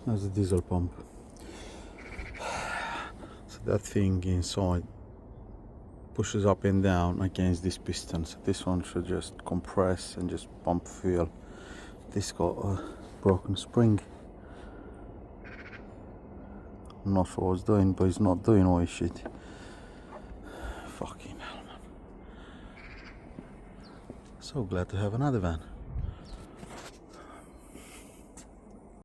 That's a diesel pump. So that thing inside pushes up and down against this piston. So this one should just compress and just pump fuel. This got a broken spring. I'm not sure what it's doing, but it's not doing all this shit. Fucking hell, man. So glad to have another van.